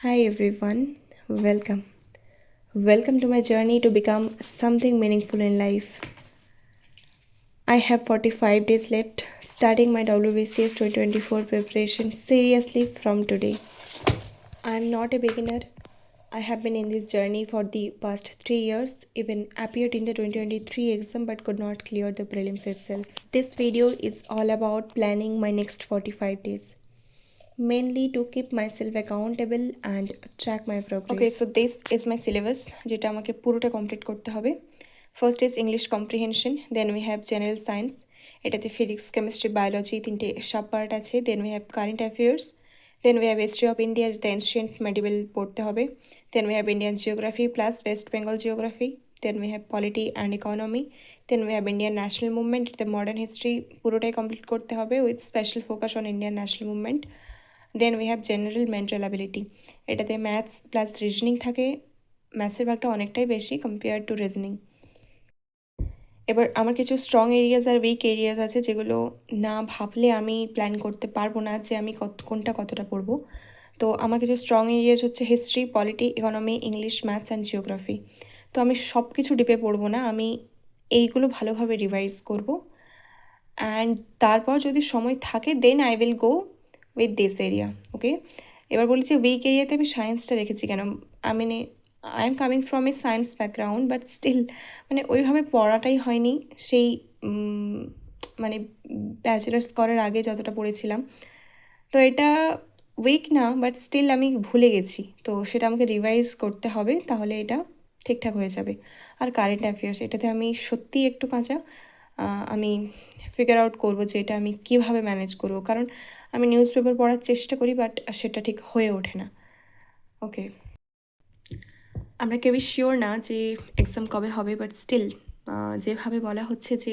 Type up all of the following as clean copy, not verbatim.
Hi everyone, welcome. Welcome to my journey to become something meaningful in life. I have 45 days left, starting my WBCS 2024 preparation seriously from today. I am not a beginner. I have been in this journey for the past 3 years, even appeared in the 2023 exam but could not clear the prelims itself. This video is all about planning my next 45 days. Mainly to keep myself accountable and track my progress. Okay, so this is my syllabus যেটা আমাকে পুরোটা complete করতে হবে। First is English comprehension, then we have general science, এটাতে physics chemistry biology তিনটে sub part আছে। Then we have current affairs, then we have history of India যেটা ancient medieval পড়তে হবে। Then we have Indian geography plus West Bengal geography. Then we have polity and economy. Then we have Indian national movement, এটাতে modern history পুরোটাই complete করতে হবে with special focus on Indian national movement. Then we have general mental ability, এটাতে maths plus reasoning থাকে। ম্যাথসের ভাগটা অনেকটাই বেশি কম্পেয়ার টু রিজনিং। এবার আমার কিছু স্ট্রং এরিয়াস আর উইক এরিয়াস আছে যেগুলো না ভাবলে আমি প্ল্যান করতে পারবো না যে আমি কোনটা কতটা পড়বো। তো আমার কিছু স্ট্রং এরিয়াস হচ্ছে history, polity, economy, English, maths and geography. তো আমি সব কিছু ডিপে পড়বো না, আমি এইগুলো ভালোভাবে রিভাইজ করব। অ্যান্ড তারপর যদি সময় থাকে then I will go with this area. Okay, এবার বলি যে উইক এরিয়াতে আমি সায়েন্সটা রেখেছি কেন। I am coming from a science background but still ওইভাবে পড়াটাই হয়নি সেই মানে ব্যাচেলার্স করার আগে যতটা পড়েছিলাম। তো এটা উইক না, বাট স্টিল আমি ভুলে গেছি, তো সেটা আমাকে রিভাইজ করতে হবে, তাহলে এটা ঠিকঠাক হয়ে যাবে। আর কারেন্ট অ্যাফেয়ার্স, এটাতে আমি সত্যিই একটু কাঁচা। আমি ফিগার আউট করবো যে এটা আমি কীভাবে ম্যানেজ করবো, কারণ আমি নিউজ পেপার পড়ার চেষ্টা করি বাট সেটা ঠিক হয়ে ওঠে না। ওকে, আমরা কেউই শিওর না যে এক্সাম কবে হবে, বাট স্টিল যেভাবে বলা হচ্ছে যে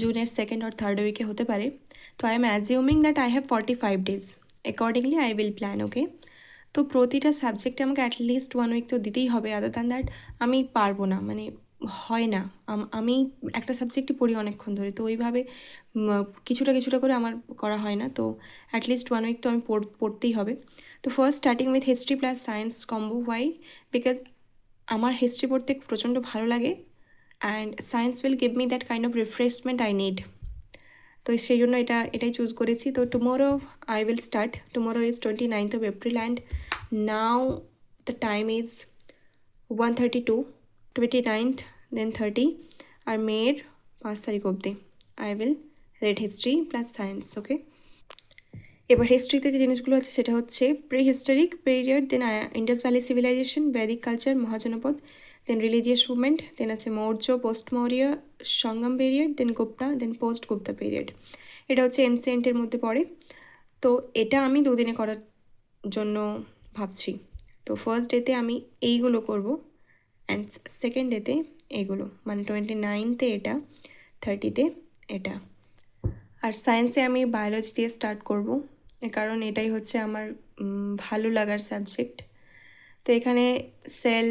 জুনের সেকেন্ড আর থার্ড উইকে হতে পারে, তো I am assuming that I have 45 days, accordingly I will plan. Okay, তো প্রতিটা সাবজেক্টে আমাকে অ্যাটলিস্ট 1 উইক তো দিতেই হবে, আদার দ্যান দ্যাট আমি পারবো না, হয় না। আমি একটা সাবজেক্টই পড়ি অনেকক্ষণ ধরে, তো ওইভাবে কিছুটা কিছুটা করে আমার করা হয় না, তো অ্যাটলিস্ট 1 উইক তো আমি পড়তেই হবে। তো first starting with history plus science combo. Why? Because আমার হিস্ট্রি পড়তে প্রচণ্ড ভালো লাগে and science will give me that kind of refreshment I need. তো সেই জন্য এটাই চুজ করেছি। তো tomorrow I will start. Tomorrow is 29th of April and now the time is 1:32, 29th then 30 আর মেয়ের 5 তারিখ অবধি I will read history plus science. Okay, এবার হিস্ট্রিতে যে জিনিসগুলো আছে সেটা হচ্ছে প্রি হিস্টোরিক পিরিয়ড, দেন ইন্ডাস ভ্যালি সিভিলাইজেশন, বৈদিক কালচার, মহাজনপদ, দেন রিলিজিয়াস মুভমেন্ট, দেন আছে মৌর্য, পোস্ট মৌর্য, সঙ্গম পিরিয়ড, দেন গুপ্তা, দেন পোস্ট গুপ্তা পিরিয়ড। এটা হচ্ছে এনসিয়েন্টের মধ্যে পড়ে। তো এটা আমি দুদিনে করার জন্য ভাবছি। তো ফার্স্ট ডেতে আমি এইগুলো করব অ্যান্ড সেকেন্ড ডেতে এইগুলো, 29th এটা, 30th এটা। আর সায়েন্সে আমি বায়োলজি দিয়ে স্টার্ট করব, কারণ এটাই হচ্ছে আমার ভালো লাগার সাবজেক্ট। তো এখানে cell,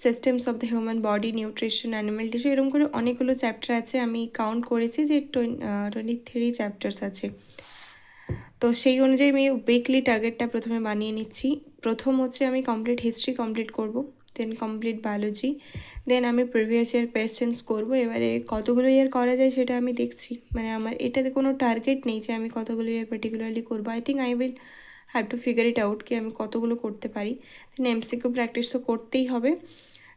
systems of the human body, nutrition, animal tissue, এরকম করে অনেকগুলো চ্যাপ্টার আছে। আমি কাউন্ট করেছি যে 23 চ্যাপ্টার্স আছে। তো সেই অনুযায়ী আমি উইকলি টার্গেটটা প্রথমে বানিয়ে নিচ্ছি। প্রথম হচ্ছে আমি কমপ্লিট হিস্ট্রি কমপ্লিট করব, দেন কমপ্লিট বায়োলজি, দেন আমি প্রিভিয়াস ইয়ার কোয়েশ্চেন্স করবো। এবারে কতগুলো ইয়ার করা যায় সেটা আমি দেখছি, আমার এটাতে কোনো টার্গেট নেই যে আমি কতগুলো ইয়ার পার্টিকুলারলি করবো। I think I will have to figure it out কি আমি কতগুলো করতে পারি। দেন এমসিকিউ প্র্যাকটিস তো করতেই হবে।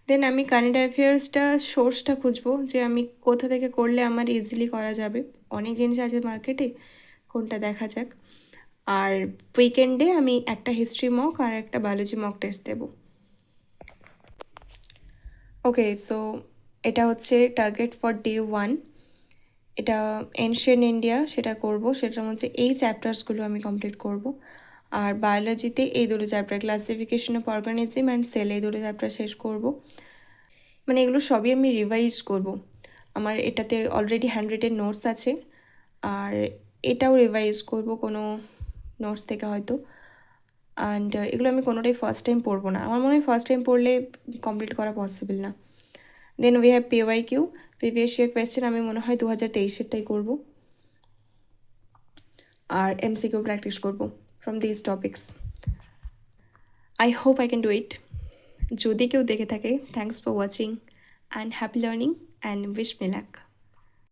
দেন আমি কারেন্ট অ্যাফেয়ার্সটা সোর্সটা খুঁজবো যে আমি কোথা থেকে করলে আমার ইজিলি করা যাবে। অনেক জিনিস আছে মার্কেটে, কোনটা দেখা যাক। আর উইকেন্ডে আমি একটা হিস্ট্রি মক আর একটা বায়োলজি মক টেস্ট দেবো। ওকে, সো এটা হচ্ছে টার্গেট ফর ডে 1। এটা এনশিয়েন্ট ইন্ডিয়া সেটা করব, সেটার মধ্যে এই চ্যাপ্টার্সগুলো আমি কমপ্লিট করব। আর বায়োলজিতে এই দুটো chapter, classification of organism and cell, এই দুটো চ্যাপ্টার শেষ করব। এগুলো সবই আমি রিভাইজ করব। আমার এটাতে অলরেডি হ্যান্ড রিটেন নোটস আছে, আর এটাও রিভাইজ করব কোনো নোটস থেকে হয়তো। অ্যান্ড এগুলো আমি কোনোটাই ফার্স্ট টাইম পড়বো না, আমার মনে হয় ফার্স্ট টাইম পড়লে কমপ্লিট করা পসিবল না। Then we have PYQ, previous year question, আমি মনে হয় 2023-এরটাই করব। আর MCQ প্র্যাকটিস করব from this topics. I hope I can do it. যদি কেউ দেখে থাকে, thanks for watching and happy learning and wish me lakh.